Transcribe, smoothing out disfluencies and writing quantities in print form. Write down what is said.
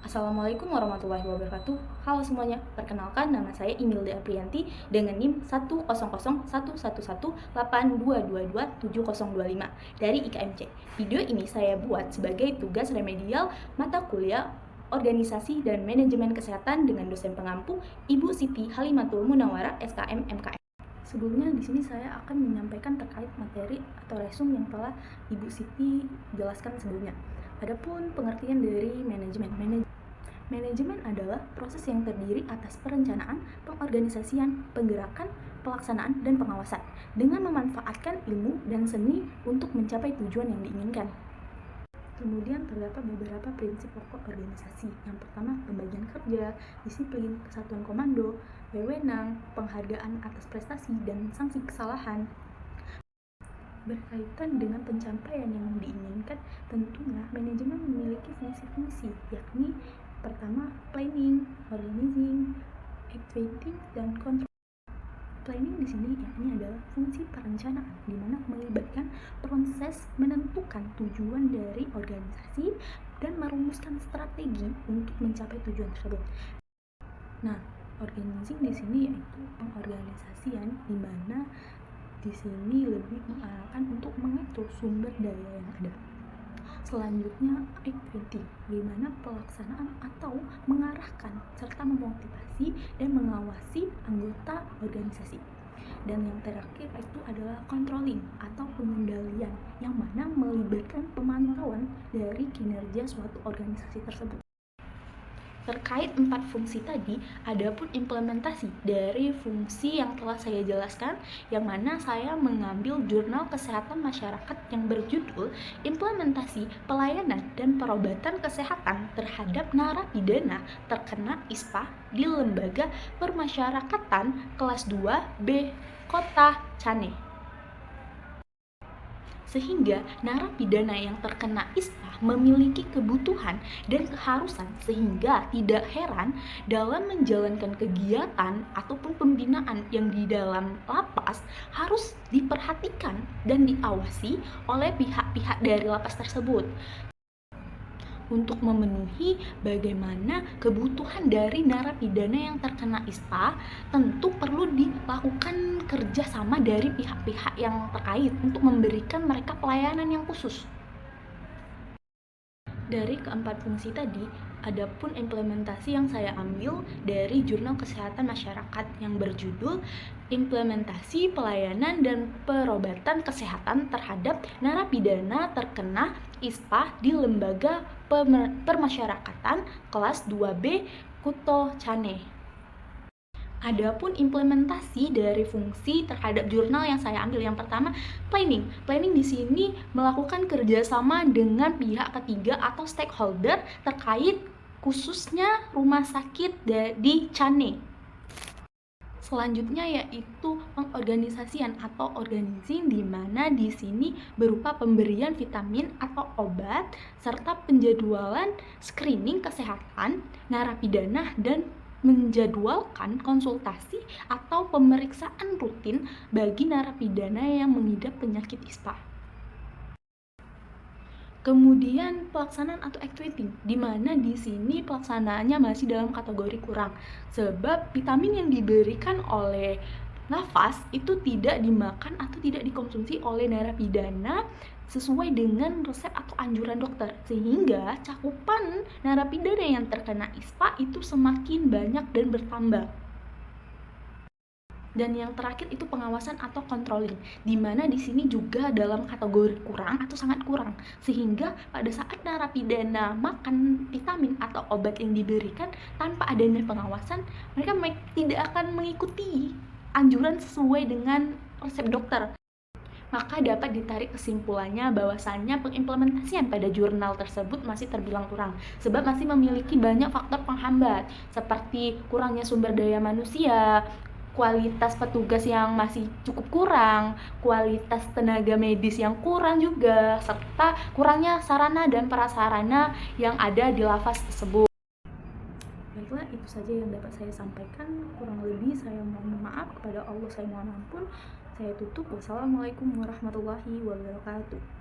Assalamualaikum warahmatullahi wabarakatuh. Halo semuanya, perkenalkan nama saya Imilda Aprianti dengan NIM 100111822270025 dari IKMC. Video ini saya buat sebagai tugas remedial mata kuliah Organisasi dan Manajemen Kesehatan dengan dosen pengampu Ibu Siti Halimatul Munawwarah SKM MKM. Sebelumnya di sini saya akan menyampaikan terkait materi atau resum yang telah Ibu Siti jelaskan sebelumnya. Adapun pengertian dari Manajemen adalah proses yang terdiri atas perencanaan, pengorganisasian, penggerakan, pelaksanaan, dan pengawasan dengan memanfaatkan ilmu dan seni untuk mencapai tujuan yang diinginkan. Kemudian terdapat beberapa prinsip pokok organisasi. Yang pertama, pembagian kerja, disiplin, kesatuan komando, wewenang, penghargaan atas prestasi, dan sanksi kesalahan. Berkaitan dengan pencapaian yang diinginkan, tentunya manajemen memiliki fungsi-fungsi, yakni pertama, planning, organizing, activating, dan control. Planning di sini yakni adalah fungsi perencanaan, di mana melibatkan proses menentukan tujuan dari organisasi dan merumuskan strategi untuk mencapai tujuan tersebut. Nah, organizing di sini yaitu pengorganisasian, di mana di sini lebih mengarahkan untuk mengatur sumber daya yang ada. Selanjutnya, activity, di mana pelaksanaan atau mengarahkan serta memotivasi dan mengawasi anggota organisasi. Dan yang terakhir itu adalah controlling atau pengendalian, yang mana melibatkan pemantauan dari kinerja suatu organisasi tersebut. Terkait 4 fungsi tadi, adapun implementasi dari fungsi yang telah saya jelaskan, yang mana saya mengambil jurnal kesehatan masyarakat yang berjudul Implementasi Pelayanan dan Perobatan Kesehatan terhadap Narapidana Terkena ISPA di Lembaga Permasyarakatan Kelas 2B Kota Cane. Sehingga narapidana yang terkena ISPA memiliki kebutuhan dan keharusan, sehingga tidak heran dalam menjalankan kegiatan ataupun pembinaan yang di dalam lapas harus diperhatikan dan diawasi oleh pihak-pihak dari lapas tersebut untuk memenuhi bagaimana kebutuhan dari narapidana yang terkena ISPA. Tentu perlu dilakukan kerjasama dari pihak-pihak yang terkait untuk memberikan mereka pelayanan yang khusus. Dari keempat fungsi tadi, adapun implementasi yang saya ambil dari Jurnal Kesehatan Masyarakat yang berjudul Implementasi Pelayanan dan Perobatan Kesehatan terhadap Narapidana Terkena ISPA di Lembaga Permasyarakatan Kelas 2B Kuto Cane. Adapun implementasi dari fungsi terhadap jurnal yang saya ambil, yang pertama planning. Planning di sini melakukan kerjasama dengan pihak ketiga atau stakeholder terkait khususnya rumah sakit di Cane. Selanjutnya yaitu pengorganisasian atau organizing, di mana di sini berupa pemberian vitamin atau obat serta penjadwalan screening kesehatan narapidana dan menjadwalkan konsultasi atau pemeriksaan rutin bagi narapidana yang mengidap penyakit ISPA. Kemudian pelaksanaan atau activating, di mana di sini pelaksanaannya masih dalam kategori kurang, sebab vitamin yang diberikan oleh nafas itu tidak dimakan atau tidak dikonsumsi oleh narapidana sesuai dengan resep atau anjuran dokter, sehingga cakupan narapidana yang terkena ISPA itu semakin banyak dan bertambah. Dan yang terakhir itu pengawasan atau controlling, di mana di sini juga dalam kategori kurang atau sangat kurang, sehingga pada saat narapidana makan vitamin atau obat yang diberikan tanpa adanya pengawasan, mereka tidak akan mengikuti anjuran sesuai dengan resep dokter. Maka dapat ditarik kesimpulannya bahwasannya pengimplementasian pada jurnal tersebut masih terbilang kurang, sebab masih memiliki banyak faktor penghambat seperti kurangnya sumber daya manusia, kualitas petugas yang masih cukup kurang, kualitas tenaga medis yang kurang juga, serta kurangnya sarana dan prasarana yang ada di lapas tersebut. Baiklah, itu saja yang dapat saya sampaikan. Kurang lebih saya mohon maaf, kepada Allah saya mohon ampun. Saya tutup. Wassalamualaikum warahmatullahi wabarakatuh.